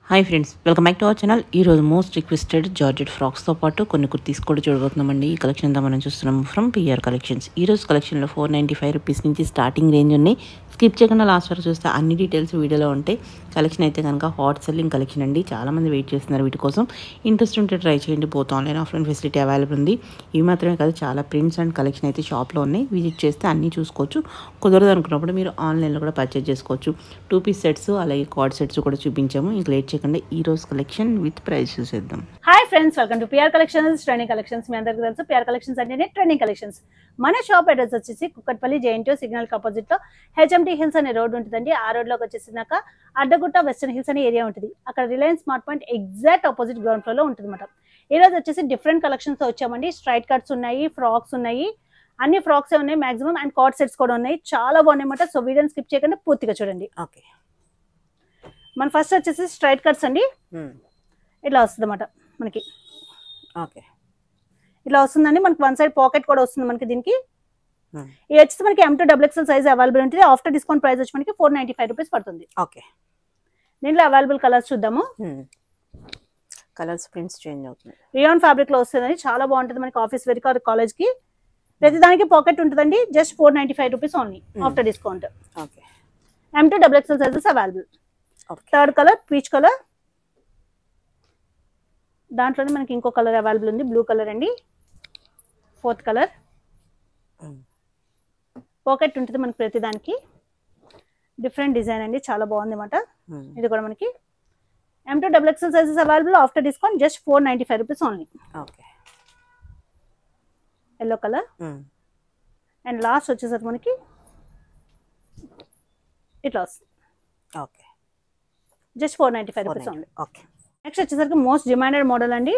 Hi friends, welcome back to our channel. ఈరోజు most requested georgette ఫ్రాక్స్తో పాటు కొన్ని కుర్తీస్ కూడా చూడబోతున్నామండి. ఈ కలెక్షన్ అంతా మనం చూస్తున్నాం ఫ్రమ్ పిఆర్ కలెక్షన్స్. ఈరోజు కలెక్షన్లో 495 రూపీస్ నుంచి స్టార్టింగ్ రేంజ్ ఉన్నాయి. స్కిప్ చేయకుండా లాస్ట్ వరకు చూస్తే అన్ని డీటెయిల్స్ వీడియోలో ఉంటాయి. కలెక్షన్ అయితే కనుక హాట్ సెల్లింగ్ కలెక్షన్ అండి. చాలామంది వెయిట్ చేస్తున్నారు వీటి కోసం. ఇంట్రెస్ట్ ఉంటే ట్రై చేయండి. Both online offline facility available ఉంది. ఇవి మాత్రమే కాదు, చాలా ప్రింట్స్ అండ్ కలెక్షన్ అయితే షాప్లో ఉన్నాయి. విజిట్ చేస్తే అన్నీ చూసుకోవచ్చు. కుదరదు అనుకున్నప్పుడు మీరు ఆన్లైన్లో కూడా పర్చేజ్ చేసుకోవచ్చు. 2 పీస్ సెట్స్ అలాగే కార్డ్ సెట్స్ కూడా చూపించాము. ఇంక లేట్ చేయకుండా ఈ రోజు కలెక్షన్ విత్ ప్రైస్ చూసేద్దాం. Hi friends, welcome to PR collections trending collections. మీ అందరికీ తెలుసు పిఆర్ కలెక్షన్స్ అంటేనే ట్రెండింగ్ కలెక్షన్స్. మన షాప్ అడ్రస్ వచ్చేసి కుక్కట్పల్లి జేఎన్టీయూ సిగ్నల్ ఆపోజిట్ లో హెచ్ఎంటీ హిల్స్ అనే రోడ్ ఉంటుందండి. ఆ రోడ్ లోకి వచ్చేసినాక అడ్డగుట్ట వెస్టర్న్ హిల్స్ అనే ఏరియా ఉంటుంది. అక్కడ Reliance smart point exact opposite ground floor లో ఉంటుంది అన్నమాట. ఈ రోజు వచ్చేసి డిఫరెంట్ కలెక్షన్స్ తో వచ్చామండి. స్ట్రైట్ కట్స్ ఉన్నాయి, ఫ్రాక్స్ ఉన్నాయి, అన్ని ఫ్రాక్స్ ఉన్నాయి మాక్సిమం, అండ్ కార్డ్ సెట్స్ కూడా ఉన్నాయి. చాలా బాగున్నాయి అన్నమాట. సో వీడియోని స్కిప్ చేయకుండా పూర్తిగా చూడండి. ఓకే, మన ఫస్ట్ వచ్చేసి స్ట్రైట్ కట్స్ అండి. ఇట్లా వస్తుంది అన్నమాట మనకి. ఓకే, ఇట్లా వస్తుందండి. మనకి వన్ సైడ్ పాకెట్ కూడా వస్తుంది మనకి. దీనికి ఇది వచ్చేసి మనకి M2 XXL సైజ్ అవైలబుల్ ఉంటుంది. ఆఫ్టర్ డిస్కౌంట్ ప్రైస్ వచ్చి మనకి 495 రూపీస్ పడుతుంది. ఓకే, దీంట్లో అవైలబుల్ కలర్స్ చూద్దాము. కలర్స్ ప్రింట్స్ చేంజ్ అవుతున్నాయి. రియాన్ ఫ్యాబ్రిక్ లో వస్తుందండి. చాలా బాగుంటుంది మనకి ఆఫీస్ వేర్ కి, కాలేజ్ కి. ప్రతి దానికి పాకెట్ ఉంటుందండి. Just 495 rupees only after discount. Okay, M2 XXL sizes available. Third colour peach colour. దాంట్లోనే మనకి ఇంకో కలర్ అవైలబుల్ ఉంది, బ్లూ కలర్ అండి. Fourth colour. పాకెట్ ఉంటుంది మనకి ప్రతి దానికి. డిఫరెంట్ డిజైన్ అండి, చాలా బాగుంది అన్నమాట. ఇది కూడా మనకి M2 XXL sizes available. After discount just 495 rupees only. Okay, yellow colour. And last వచ్చేసరికి మనకి ఇట్లా వస్తుంది. Okay, just 495 rupees only. Okay. Next వచ్చేసరికి మోస్ట్ డిమాండెడ్ మోడల్ అండి.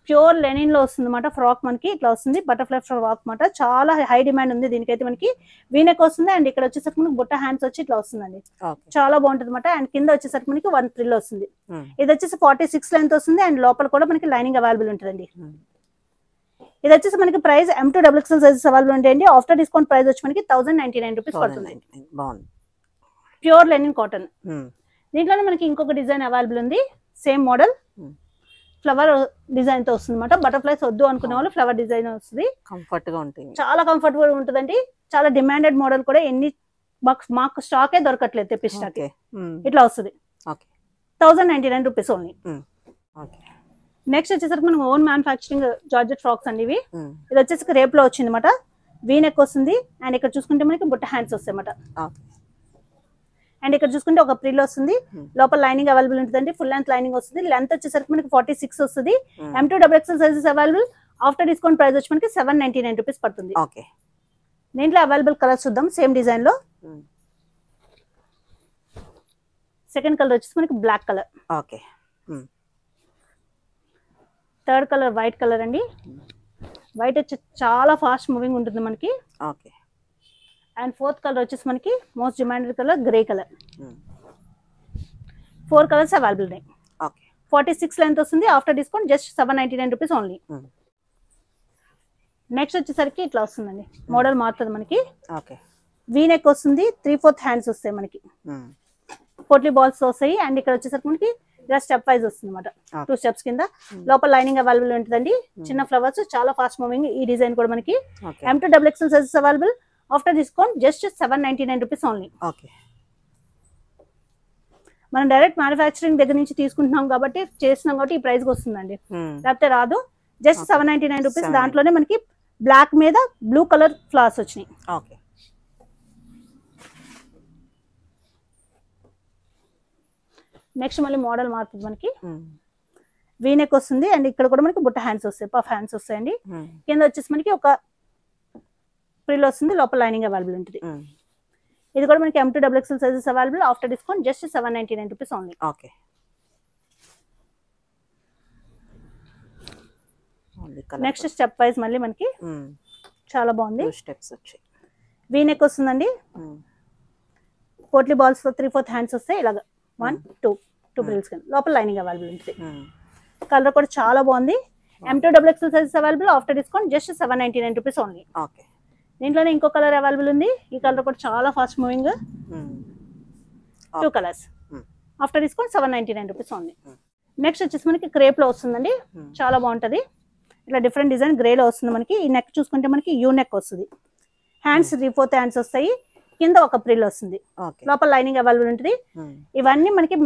ప్యూర్ లెనిన్ లో వస్తుంది అన్నమాట. ఫ్రాక్ మనకి ఇట్లా వస్తుంది, బటర్ఫ్లై ఫ్రాక్ అన్నమాట. చాలా హై డిమాండ్ ఉంది దీనికైతే. మనకి వీనెక్ వస్తుంది, అండ్ ఇక్కడ వచ్చేసరికి మనకి బుట్ట హ్యాండ్స్ వచ్చి ఇట్లా వస్తుందండి. చాలా బాగుంటుంది అన్నమాట. అండ్ కింద వచ్చేసరికి మనకి 1 ఫ్రిల్ వస్తుంది. ఇది వచ్చేసి 46 లెంత్ వస్తుంది, అండ్ లోపల కూడా మనకి లైనింగ్ అవైలబుల్ ఉంటుందండి. ఇది వచ్చేసి మనకి price M2 XXL sizes available ఉంటాయండి. ఆఫ్టర్ డిస్కౌంట్ ప్రైస్ వచ్చి మనకి 1099 రూపీస్ పడుతుంది. Pure linen cotton. దీంట్లోనే మనకి ఇంకొక డిజైన్ అవైలబుల్ ఉంది. సేమ్ మోడల్ ఫ్లవర్ డిజైన్ తో వస్తుంది అనమాట. బటర్ఫ్లైస్ వద్దు అనుకునే వాళ్ళు ఫ్లవర్ డిజైన్ వస్తుంది. కంఫర్ట్ గా ఉంటుంది, చాలా కంఫర్టబుల్ ఉంటుందండి. చాలా డిమాండెడ్ మోడల్ కూడా. ఎన్ని మాకు స్టాకే దొరకట్లేదు తెప్పిస్తాకే. ఇట్లా వస్తుంది. 1099 రూపీస్ ఓన్లీ. నెక్స్ట్ వచ్చేసరికి మనం ఓన్ మ్యానుఫాక్చరింగ్ జార్జెట్ ఫ్రాక్స్ అండి ఇవి. ఇది వచ్చేసి రేప్ లో వచ్చింది అనమాట. వీనెక్ వస్తుంది, అండ్ ఇక్కడ చూసుకుంటే మనకి బుట్ట హ్యాండ్స్ వస్తాయి అన్నమాట. అండ్ ఇక్కడ చూసుకుంటే ఒక ప్రిల్ వస్తుంది, లోపల లైనింగ్ అవైలబుల్ ఉంటుందండి. ఫుల్ లెంత్ లైనింగ్ వస్తుంది. లెంత్ వచ్చేసరికి మనకి 46 వస్తుంది. M2 XXL sizes available. After discount price వచ్చి మనకి 799 రూపీస్ పడుతుంది. దీంట్లో అవైలబుల్ కలర్స్ చూద్దాం. సేమ్ డిజైన్ లో సెకండ్ కలర్ వచ్చేసి మనకి black colour. Third colour white colour అండి. వైట్ వచ్చి చాలా ఫాస్ట్ మూవింగ్ ఉంటుంది మనకి. అండ్ ఫోర్త్ కలర్ వచ్చేసి మనకి most demanded colour grey colour. 4 colours available ఉన్నాయి. 46 లెంత్ వస్తుంది. After discount just 799 rupees only. Next వచ్చేసరికి ఇట్లా వస్తుందండి. మోడల్ మారుతుంది మనకి. వీనెక్ వస్తుంది, 3/4 హ్యాండ్స్ వస్తాయి మనకి. పోట్లీ బాల్స్ వస్తాయి, అండ్ ఇక్కడ వచ్చేసరికి మనకి ఇలా స్టెప్ వైజ్ వస్తుంది అనమాట. 2 స్టెప్స్ కింద. లోపల లైనింగ్ అవైలబుల్ ఉంటుందండి. చిన్న ఫ్లవర్స్, చాలా ఫాస్ట్ మూవింగ్. ఈ డిజైన్ కూడా మనకి M2 XXL sizes available. After discount just 799 rupees only. మనం డైరెక్ట్ మ్యానుఫ్యాక్చరింగ్ దగ్గర నుంచి తీసుకుంటున్నాం కాబట్టి, చేస్తున్నాం కాబట్టి ఈ ప్రైస్ వస్తుందండి. లేకపోతే రాదు. Just 799 rupees. దాంట్లోనే మనకి బ్లాక్ మీద బ్లూ కలర్ ఫ్లవర్స్ వచ్చినాయి. నెక్స్ట్ మళ్ళీ మోడల్ మారుతుంది మనకి. వీనెక్ వస్తుంది, అండ్ ఇక్కడ కూడా మనకి బుట్ట హ్యాండ్స్ వస్తాయి, పఫ్ హ్యాండ్స్ వస్తాయండి. కింద వచ్చేసి మనకి ఒక ప్రిల్ వస్తుంది, లోపల లైనింగ్ అవైలబుల్ ఉంటుంది. ఇది కూడా మనకి M2 XXL sizes available. After discount just 799 rupees only. Next step wise మళ్ళీ మనకి చాలా బాగుంది. స్టెప్స్ వచ్చాయి. వీనెక్ వస్తుందండి. పోట్లీ బాల్స్ తో 3/4 హ్యాండ్స్ వస్తాయి. ఇలాగా 1 2 ప్రిల్స్ కింద. లోపల లైనింగ్ అవైలబుల్ ఉంటుంది. కలర్ కూడా చాలా బాగుంది. M2 XXL sizes available. After discount just 799 rupees only. దీంట్లోనే ఇంకో కలర్ అవైలబుల్ ఉంది. ఈ కలర్ కూడా చాలా fast moving. 2 colours. After discount 799 rupees only. Next వచ్చేసి మనకి క్రేప్ లో వస్తుందండి, చాలా బాగుంటది. ఇట్లా డిఫరెంట్ డిజైన్ గ్రే లో వస్తుంది మనకి. ఈ నెక్ చూసుకుంటే మనకి యూ నెక్ వస్తుంది, హ్యాండ్స్ 3/4 హ్యాండ్స్ వస్తాయి, కింద ఒక ప్రిల్ వస్తుంది, లోపల లైనింగ్ అవైలబుల్ ఉంటుంది. ఇవన్నీ మనకి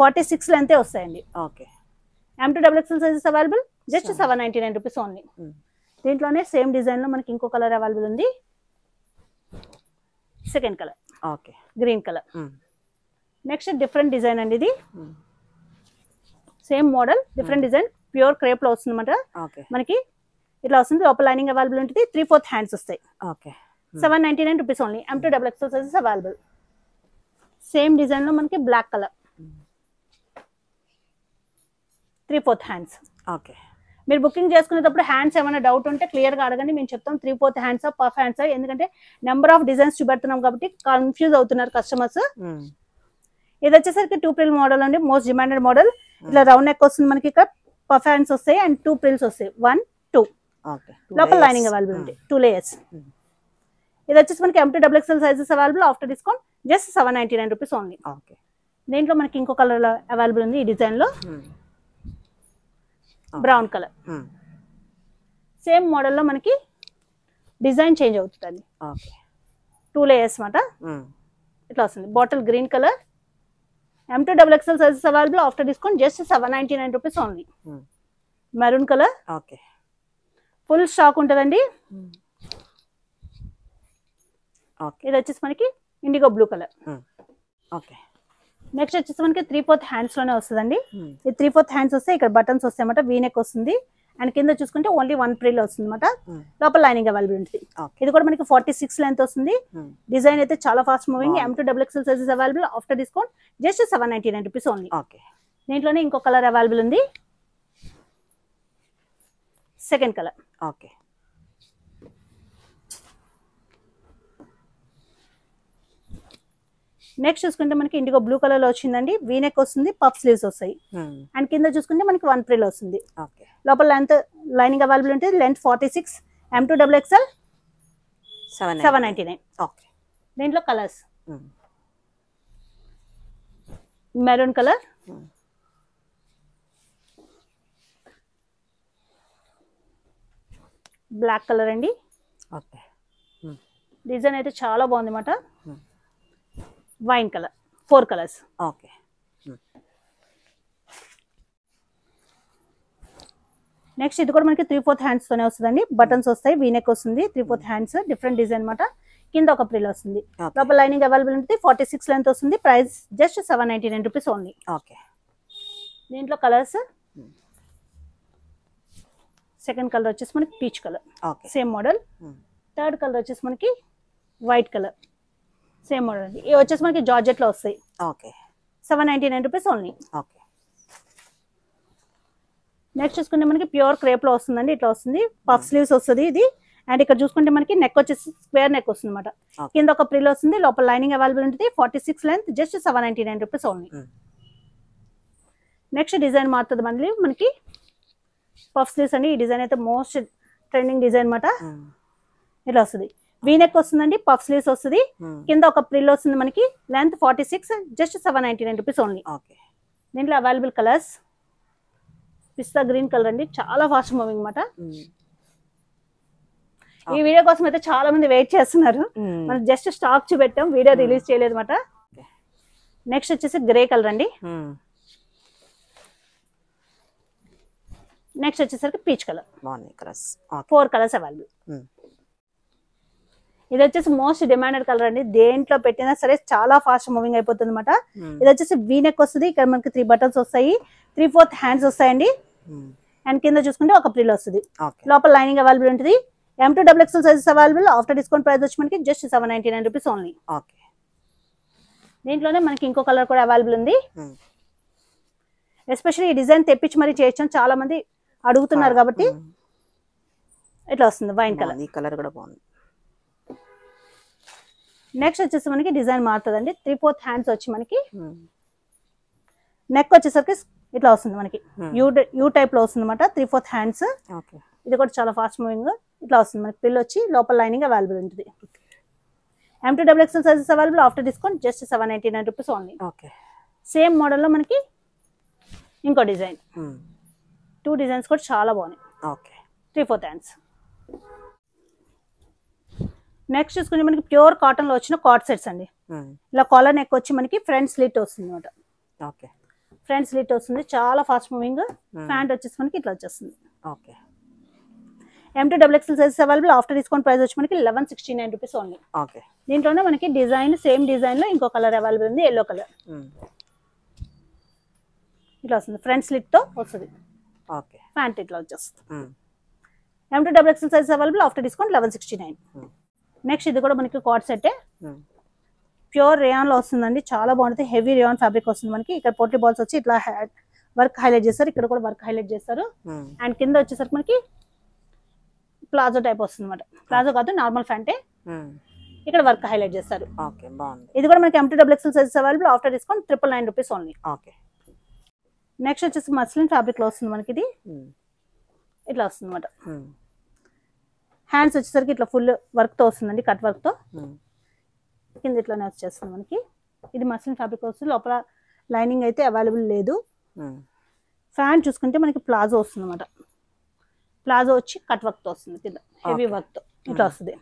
46 లెంతే వస్తాయండి. M2XXL sizes available, just 799 rupees only. దీంట్లోనే సేమ్ డిజైన్ లో మనకి ఇంకో కలర్ అవైలబుల్ ఉంది, second colour green colour. Next different design అండి, ఇది same model different design, pure crepe లో వస్తుంది అన్నమాట. మనకి ఇట్లా వస్తుంది, లోపల లైనింగ్ అవైలబుల్ ఉంటుంది, 3/4 హ్యాండ్స్ వస్తాయి. 799 rupees only. M2XXL sizes available. Same design లో మనకి బ్లాక్ కలర్, 3/4 హ్యాండ్స్. మీరు బుకింగ్ చేసుకునేటప్పుడు హ్యాండ్స్ ఏమైనా డౌట్ ఉంటే క్లియర్ గా అడగండి, మేము చెప్తాం 3/4 హ్యాండ్స్ పఫ్ హ్యాండ్స్, ఎందుకంటే నెంబర్ ఆఫ్ డిజైన్స్ చూపెడుతున్నాం కాబట్టి కన్ఫ్యూజ్ అవుతున్నారు కస్టమర్స్. ఇది వచ్చేసరికి 2 ప్రిల్ మోడల్ అండి, మోస్ట్ డిమాండెడ్ మోడల్. ఇట్లా రౌండ్ నెక్ వస్తుంది మనకి, ఇక్కడ పఫ్ హ్యాండ్స్ వస్తాయి అండ్ 2 ప్రిల్స్ వస్తాయి, 1, 2. లోపల లైనింగ్ అవైలబుల్ ఉంటాయి, 2 లేయర్స్. ఇది వచ్చేసి మనకి M2XXL sizes available, after discount just 799 rupees only. దీంట్లో మనకి ఇంకో కలర్ అవైలబుల్ ఉంది, ఈ డిజైన్ లో బ్రౌన్ కలర్. సేమ్ మోడల్ లో మనకి డిజైన్ చేంజ్ అవుతుంది, 2 లేయర్స్ మాట. ఇట్లా వస్తుంది bottle green colour. M2XXL sizes available, after discount just 799 rupees only. Maroon colour, full stock ఉంటుందండి. ఇది వచ్చేసి మనకి ఇండిగో బ్లూ కలర్. నెక్స్ట్ వచ్చేసి మనకి 3/4 హ్యాండ్స్ లోనే వస్తుందండి. ఇది 3/4 హ్యాండ్స్ వస్తే ఇక్కడ బటన్స్ వస్తాయి అన్నమాట, వీ నెక్ వస్తుంది అండ్ కింద చూసుకుంటే ఓన్లీ 1 ప్రిల్ వస్తుంది అనమాట, లోపల లైనింగ్ అవైలబుల్ ఉంటుంది. ఇది కూడా మనకి 46 లెంత్ వస్తుంది. డిజైన్ అయితే చాలా fast moving. M2XXL sizes available, after discount just 799 rupees only. దీంట్లోనే ఇంకో కలర్ అవైలబుల్ ఉంది, సెకండ్ కలర్. నెక్స్ట్ చూసుకుంటే మనకి ఇండిగో బ్లూ కలర్ లో వచ్చిందండి, వీ నెక్ వస్తుంది, పఫ్ స్లీవ్స్ వస్తాయి అండ్ కింద చూసుకుంటే మనకి 1 ప్రిల్ వస్తుంది. లోపల లెంత్ లైనింగ్ అవైలబుల్ ఉంటుంది, లెంత్ 46, M2XXL 799. దీంట్లో colours maroon colour, black colour అండి. డిజైన్ అయితే చాలా బాగుంది అన్నమాట. Wine colour, 4 colours. నెక్స్ట్ ఇది కూడా మనకి 3/4 హ్యాండ్స్ తోనే వస్తుందండి, బటన్స్ వస్తాయి, వీ నెక్ వస్తుంది, 3/4 హ్యాండ్స్, డిఫరెంట్ డిజైన్ అనమాట. కింద ఒక ప్రిల్ వస్తుంది, లోపల లైనింగ్ అవైలబుల్ ఉంటుంది, 46 లెంత్ వస్తుంది, ప్రైస్ జస్ట్ 799 రూపీస్ ఓన్లీ. దీంట్లో కలర్స్ సెకండ్ కలర్ వచ్చేసి మనకి peach colour, same model. Third colour వచ్చేసి మనకి వైట్ కలర్, సేమ్ మోడల్ అండి. ఇవి వచ్చేసి మనకి జార్జెట్ లో వస్తాయి, 799 రూపీస్ ఓన్లీ. నెక్స్ట్ చూసుకుంటే మనకి ప్యూర్ క్రేప్ లో వస్తుందండి, ఇట్లా వస్తుంది, పఫ్ స్లీవ్స్ వస్తుంది ఇది. అండ్ ఇక్కడ చూసుకుంటే మనకి నెక్ వచ్చేసి స్క్వేర్ నెక్ వస్తుంది అనమాట, కింద ఒక ప్రిల్ వస్తుంది, లోపల లైనింగ్ అవైలబుల్ ఉంటుంది, 46 length, just 799 rupees only. Next design మారుతుంది మళ్ళీ మనకి పఫ్ స్లీవ్స్ అండి. ఈ డిజైన్ అయితే మోస్ట్ ట్రెండింగ్ డిజైన్ అనమాట. ఇట్లా వస్తుంది, వీ నెక్ వస్తుందండి, పఫ్ స్లీవ్స్ వస్తుంది, కింద ఒక ప్రిల్ వస్తుంది మనకి, లెంత్ 46, జస్ట్ 799 రూపీస్ ఓన్లీ. దీంట్లో అవైలబుల్ కలర్స్ పిస్తా గ్రీన్ కలర్ అండి, చాలా ఫాస్ట్ మూవింగ్ అనమాట. ఈ వీడియో కోసం అయితే చాలా మంది వెయిట్ చేస్తున్నారు, మనం జస్ట్ స్టాక్ చూపెట్టాం, వీడియో రిలీజ్ చేయలేదు అనమాట. నెక్స్ట్ వచ్చేసి గ్రే కలర్ అండి. నెక్స్ట్ వచ్చేసరికి పీచ్ కలర్, 4 కలర్స్ అవైలబుల్. ఇది వచ్చేసి మోస్ట్ డిమాండెడ్ కలర్ అండి, దేంట్లో పెట్టినా సరే చాలా ఫాస్ట్ మూవింగ్ అయిపోతుంది అనమాట. ఇది వచ్చేసి వీ నెక్ వస్తుంది, ఇక్కడ మనకి 3 బటన్స్ వస్తాయి, 3/4 హ్యాండ్స్ వస్తాయండి అండ్ కింద చూసుకుంటే ఒక ప్రిల్ వస్తుంది, లోపల లైనింగ్ అవైలబుల్ ఉంటుంది. M2XXL sizes available, after discount price వచ్చి మనకి జస్ట్ 799 రూపీస్ ఓన్లీ. దీంట్లోనే మనకి ఇంకో కలర్ కూడా అవైలబుల్ ఉంది. ఎస్పెషల్లీ ఈ డిజైన్ తెప్పించి మరీ చేయొచ్చు, చాలా మంది అడుగుతున్నారు కాబట్టి ఇట్లా వస్తుంది వైన్ కలర్. ఈ కలర్ కూడా బాగుంది. నెక్స్ట్ వచ్చేసి మనకి డిజైన్ మారుతుందండి, 3/4 హ్యాండ్స్ వచ్చి మనకి నెక్ వచ్చేసరికి ఇట్లా వస్తుంది మనకి, యూ టైప్ లో వస్తుంది అనమాట, 3/4 హ్యాండ్స్. ఇది కూడా చాలా ఫాస్ట్ మూవింగ్. ఇట్లా వస్తుంది మనకి, పిల్ వచ్చి లోపల లైనింగ్ అవైలబుల్ ఉంటుంది. M2XXL sizes available, after discount just 799 rupees only. Same మోడల్లో మనకి ఇంకో డిజైన్, 2 డిజైన్స్ కూడా చాలా బాగున్నాయి. Okay 3/4 hands. నెక్స్ట్ చూసుకుంటే మనకి ప్యూర్ కాటన్ లో వచ్చిన కార్డ్ సెట్స్ అండి. ఇలా కాలర్ నెక్ వచ్చి మనకి ఫ్రంట్ స్లిట్ వస్తుంది అనమాట. ఓకే ఫ్రంట్ స్లిట్ వస్తుంది, చాలా ఫాస్ట్ మూవింగ్. ప్యాంట్ వచ్చేసి మనకి ఇట్లా వచ్చేస్తుంది. Okay M2 XXL sizes available. After discount price వచ్చి మనకి 1169 రూపీస్ ఓన్లీ. ఓకే దీంట్లోనే మనకి డిజైన్ సేమ్ డిజైన్ లో ఇంకో కలర్ అవైలబుల్ ఉంది, ఎల్లో కలర్. ఇట్లా వస్తుంది, ఫ్రంట్ స్లిట్ తో వస్తుంది. ఓకే ప్యాంట్ ఇట్లా వచ్చేస్తుంది. M2 XXL sizes available. After discount 1169. Next ఇది కూడా మనకి కార్డ్ సెట్, ప్యూర్ రేయాన్ లో వస్తుందండి, చాలా బాగుంటుంది. హెవీ రేయాన్ ఫ్యాబ్రిక్ వస్తుంది మనకి. ఇక్కడ పోటీ బాల్స్ వచ్చి ఇట్లా వర్క్ హైలైట్ చేస్తారు, ఇక్కడ కూడా వర్క్ హైలైట్ చేస్తారు. అండ్ కింద వచ్చేసరికి మనకి ప్లాజో టైప్ వస్తుంది అనమాట. ప్లాజో కాదు, నార్మల్ ప్యాంటే, ఇక్కడ వర్క్ హైలైట్ చేస్తారు. ఇది కూడా మనకి M2 XXL sizes available. After discount 999 rupees only. Next వచ్చేసి మస్లిన్ ఫ్యాబ్రిక్ లో వస్తుంది మనకి. ఇది ఇట్లా వస్తుంది అనమాట. హ్యాండ్స్ వచ్చేసరికి ఇట్లా ఫుల్ వర్క్ తో వస్తుందండి, కట్ వర్క్ తో. కింద ఇట్లానే వచ్చేస్తుంది మనకి. ఇది మస్లిన్ ఫ్యాబ్రిక్ వస్తుంది, లోపల లైనింగ్ అయితే అవైలబుల్ లేదు. ఫ్యాంట్ చూసుకుంటే మనకి ప్లాజో వస్తుంది అనమాట. ప్లాజో వచ్చి కట్ వర్క్ తో వస్తుంది, కింద హెవీ వర్క్ తో ఇట్లా వస్తుంది.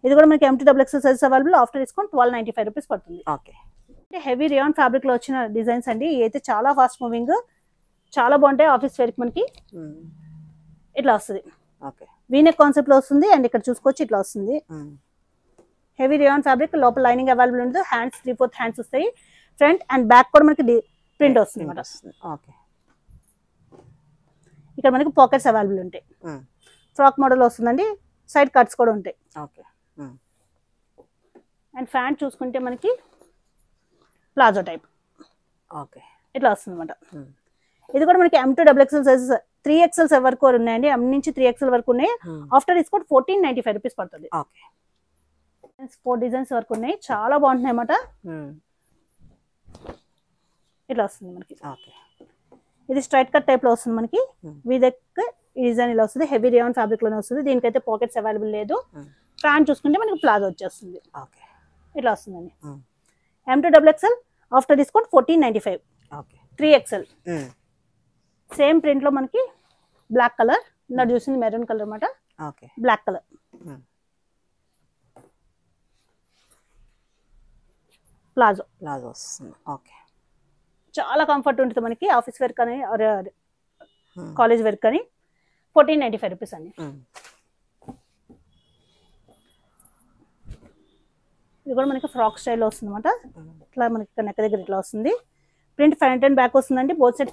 ఇది కూడా మనకి M2 XXL sizes available. After discount 1295 rupees పడుతుంది. అంటే హెవీ రియాన్ ఫ్యాబ్రిక్ లో వచ్చిన డిజైన్స్ అండి. ఇవి అయితే చాలా ఫాస్ట్ మూవింగ్, చాలా బాగుంటాయి. ఆఫీస్ వేర్ కి మనకి ఇట్లా వస్తుంది. వీనెక్ కాన్సెప్ట్ లో వస్తుంది. అండ్ ఇక్కడ చూసుకోవచ్చు ఇట్లా వస్తుంది. హెవీ రియాన్ ఫ్యాబ్రిక్, లోపల లైనింగ్ అవైలబుల్ ఉంటుంది. హ్యాండ్స్ 3/4 హ్యాండ్స్ వస్తాయి. ఫ్రంట్ అండ్ బ్యాక్ కూడా మనకి ప్రింట్ వస్తుంది అనమాట. ఇక్కడ మనకి పాకెట్స్ అవైలబుల్ ఉంటాయి. ఫ్రాక్ మోడల్ వస్తుందండి, సైడ్ కట్స్ కూడా ఉంటాయి. అండ్ ఫ్యాంట్ చూసుకుంటే మనకి ప్లాజో టైప్ ఇట్లా వస్తుంది అనమాట. ఇది కూడా మనకి M2 XXL సైజెస్ 3XL వరకు ఉన్నాయండి. M నుంచి 3XL వరకు ఉన్నాయి. ఆఫ్టర్ డిస్కౌంట్ 1495 రూపీస్ పడుతుంది. 4 డిజైన్స్ వరకు ఉన్నాయి, చాలా బాగుంటున్నాయి అన్నమాట. ఇట్లా వస్తుంది మనకి. ఇది స్ట్రైట్ కట్ టైప్ లో వస్తుంది మనకి. వీదెక్ ఈ డిజైన్ ఇలా వస్తుంది. హెవీ రియాన్ ఫ్యాబ్రిక్ లోనే వస్తుంది. దీనికైతే పాకెట్స్ అవైలబుల్ లేదు. ప్యాంట్ చూసుకుంటే మనకి ప్లాజో వచ్చేస్తుంది, ఇట్లా వస్తుందండి. M2 XXL after discount 1495. 3XL same print లో మనకి బ్లాక్ కలర్, నా చూసింది మెరూన్ కలర్ అనమాట. బ్లాక్ కలర్ ప్లాజో వస్తుంది. చాలా కంఫర్ట్ ఉంటుంది మనకి. ఆఫీస్ వేర్ కానీ కాలేజ్ వేర్ కానీ 1495 రూపీస్ అండి. ఇది కూడా మనకి ఫ్రాక్ స్టైల్లో వస్తుంది అనమాట. ఇట్లా మనకి నెక్ దగ్గర ఇట్లా వస్తుంది. ప్రింట్ ఫ్రంట్ అండ్ బ్యాక్ వస్తుందండి. బోత్ సైడ్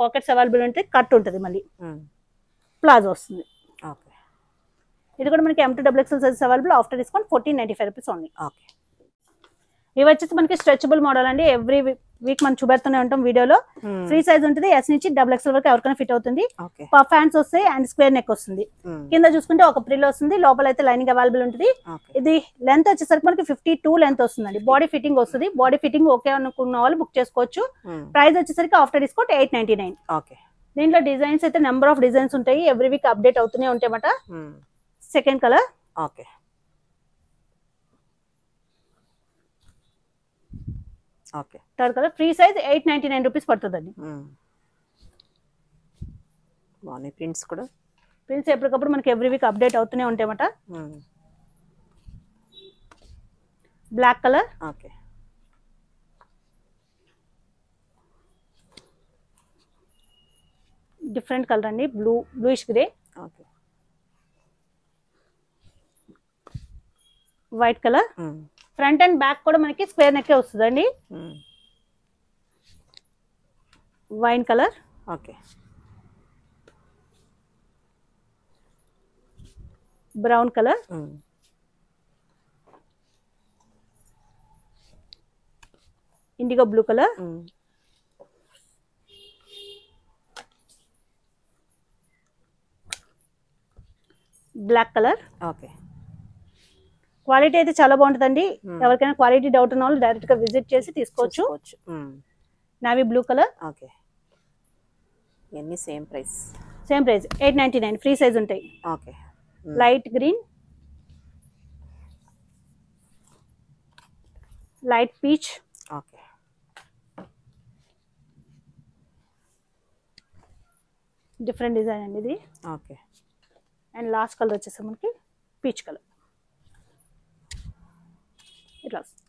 పాకెట్స్ అవైలబుల్ ఉంటాయి. కట్ ఉంటుంది, మళ్ళీ ప్లాజో వస్తుంది. ఇది కూడా మనకి M2 XXL sizes available. After discount 1495 rupees only. ఇవి వచ్చేసి మనకి స్ట్రెచబుల్ మోడల్ అండి. ఎవ్రీ వీక్ మనం చూపెడుతూనే ఉంటాం వీడియోలో. ఫ్రీ సైజ్ ఉంటుంది. S నుంచి XXL వరకు ఎవరికైనా ఫిట్ అవుతుంది. పఫ్ హ్యాండ్స్ వస్తాయి అండ్ స్క్వేర్ నెక్ వస్తుంది. కింద చూసుకుంటే ఒక ప్రిల్ వస్తుంది, లోపల అయితే లైనింగ్ అవైలబుల్ ఉంటుంది. ఇది లెంత్ వచ్చేసరికి మనకి 52 లెంత్ వస్తుందండి. బాడీ ఫిట్టింగ్ వస్తుంది. బాడీ ఫిట్టింగ్ ఓకే అనుకున్న వాళ్ళు బుక్ చేసుకోవచ్చు. ప్రైస్ వచ్చేసరికి ఆఫ్టర్ డిస్కౌంట్ 899. దీంట్లో డిజైన్స్ అయితే నెంబర్ ఆఫ్ డిజైన్స్ ఉంటాయి. ఎవ్రీ వీక్ అప్డేట్ అవుతూనే ఉంటాయి అన్నమాట. Second colour third colour. Free size 899 rupees పడుతుందండి. ప్రింట్స్ కూడా ప్రింట్స్ ఎప్పటికప్పుడు మనకి ఎవ్రీ వీక్ అప్డేట్ అవుతూనే ఉంటాయి అన్నమాట. బ్లాక్ కలర్, డిఫరెంట్ కలర్ అండి. Bluish grey, white colour. Front and back కూడా మనకి స్క్వేర్ నెక్ వస్తుందండి. Wine colour, brown colour, indigo blue colour, black colour. Quality అయితే చాలా బాగుంటుందండి. ఎవరికైనా క్వాలిటీ డౌట్ ఉన్న వాళ్ళు డైరెక్ట్ గా విజిట్ చేసి తీసుకోవచ్చు. Navy blue colour. Same price 899. Free size ఉంటాయి. Light green, light peach, different design అండి ఇది. ఓకే. అండ్ లాస్ట్ కలర్ వచ్చేసి మనకి పీచ్ కలర్ ఇట్లా వస్తుంది.